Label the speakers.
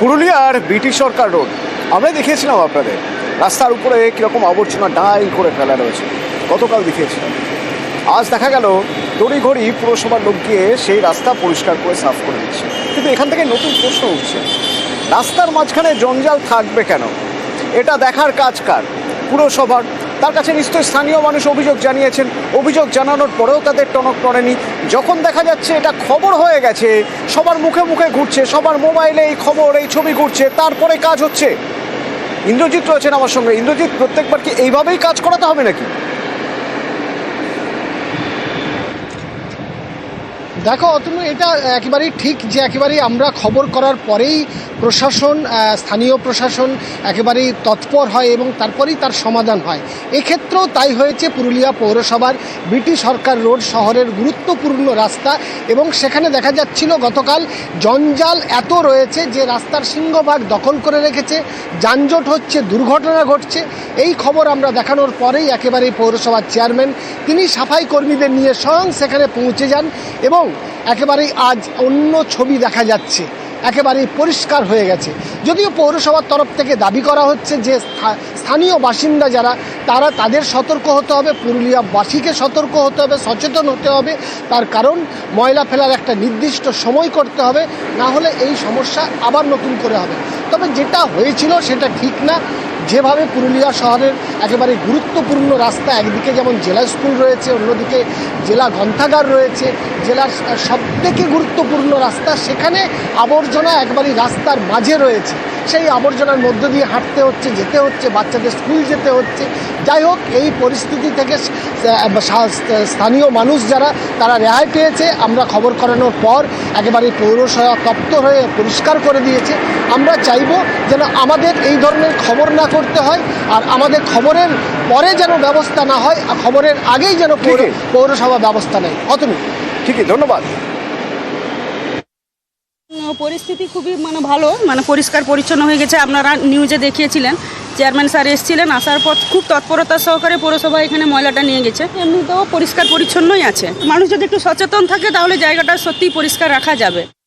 Speaker 1: পুরুলিয়ার বিটি সরকার রোড আমরা দেখিয়েছিলাম আপনাদের রাস্তার উপরে কীরকম আবর্জনা ডাই করে ফেলা রয়েছে, গতকাল দেখিয়েছিলাম। আজ দেখা গেল তড়িঘড়ি পুরসভার লোক গিয়ে সেই রাস্তা পরিষ্কার করে সাফ করে দিচ্ছে। কিন্তু এখান থেকে নতুন প্রশ্ন উঠছে, রাস্তার মাঝখানে জঞ্জাল থাকবে কেন? এটা দেখার কাজ কার? পুরসভার। তার কাছে নিশ্চয়ই স্থানীয় মানুষ অভিযোগ জানিয়েছেন, অভিযোগ জানানোর পরেও তাদের টনক নড়েনি। যখন দেখা যাচ্ছে এটা খবর হয়ে গেছে, সবার মুখে মুখে ঘুরছে, সবার মোবাইলে এই খবর এই ছবি ঘুরছে, তারপরে কাজ হচ্ছে। ইন্দ্রজিৎ রয়েছেন আমার সঙ্গে। ইন্দ্রজিৎ, প্রত্যেকবার কি এইভাবেই কাজ করাতে হবে নাকি?
Speaker 2: দেখো অতনু, এটা একেবারেই ঠিক যে একেবারেই আমরা খবর করার পরেই প্রশাসন, স্থানীয় প্রশাসন একেবারেই তৎপর হয় এবং তারপরেই তার সমাধান হয়। এক্ষেত্রেও তাই হয়েছে। পুরুলিয়া পৌরসভার বিটি সরকার রোড শহরের গুরুত্বপূর্ণ রাস্তা, এবং সেখানে দেখা যাচ্ছিল গতকাল জঞ্জাল এত রয়েছে যে রাস্তার সিংহভাগ দখল করে রেখেছে, যানজট হচ্ছে, দুর্ঘটনা ঘটছে। এই খবর আমরা দেখানোর পরেই একেবারেই পৌরসভার চেয়ারম্যান তিনি সাফাই কর্মীদের নিয়ে স্বয়ং সেখানে পৌঁছে যান এবং একেবারেই আজ অন্য ছবি দেখা যাচ্ছে, একেবারেই পরিষ্কার হয়ে গেছে। যদিও পৌরসভার তরফ থেকে দাবি করা হচ্ছে যে স্থানীয় বাসিন্দা যারা তারা তাদের সতর্ক হতে হবে, পুরুলিয়াবাসীকে সতর্ক হতে হবে, সচেতন হতে হবে। তার কারণ ময়লা ফেলার একটা নির্দিষ্ট সময় করতে হবে, না হলে এই সমস্যা আবার নতুন করে হবে। তবে যেটা হয়েছিল সেটা ঠিক না। যেভাবে পুরুলিয়া শহরের একেবারে গুরুত্বপূর্ণ রাস্তা, একদিকে যেমন জেলা স্কুল রয়েছে, অন্যদিকে জেলা গ্রন্থাগার রয়েছে, জেলার সবথেকে গুরুত্বপূর্ণ রাস্তা, সেখানে আবর্জনা একবারই রাস্তার মাঝে রয়েছে। সেই আবর্জনার মধ্য দিয়ে হাঁটতে হচ্ছে, যেতে হচ্ছে, বাচ্চাদের স্কুল যেতে হচ্ছে। যাই হোক, এই পরিস্থিতি থেকে স্থানীয় মানুষ যারা তারা রেহাই পেয়েছে। আমরা খবর করানোর পর একেবারে পৌরসভা তপ্ত হয়ে পরিষ্কার করে দিয়েছে। আমরা চাইব যেন আমাদের এই ধরনের খবর না করতে হয়, আর আমাদের খবরের পরে যেন ব্যবস্থা না হয়, খবরের আগেই যেন পৌরসভা ব্যবস্থা নেয়। অতনু,
Speaker 1: ঠিকই, ধন্যবাদ।
Speaker 3: পরিস্থিতি খুবই ভালো, পরিষ্কার পরিচ্ছন্ন হয়ে গেছে। আপনারা নিউজে দেখিয়েছিলেন, চেয়ারম্যান স্যার এসেছিলেন, আসার পর খুব তৎপরতা সহকারে পৌরসভা এখানে ময়লাটা নিয়ে গেছে। এমনিতেও পরিষ্কার পরিচ্ছন্নই আছে। মানুষ যদি একটু সচেতন থাকে তাহলে জায়গাটা সত্যিই পরিষ্কার রাখা যাবে।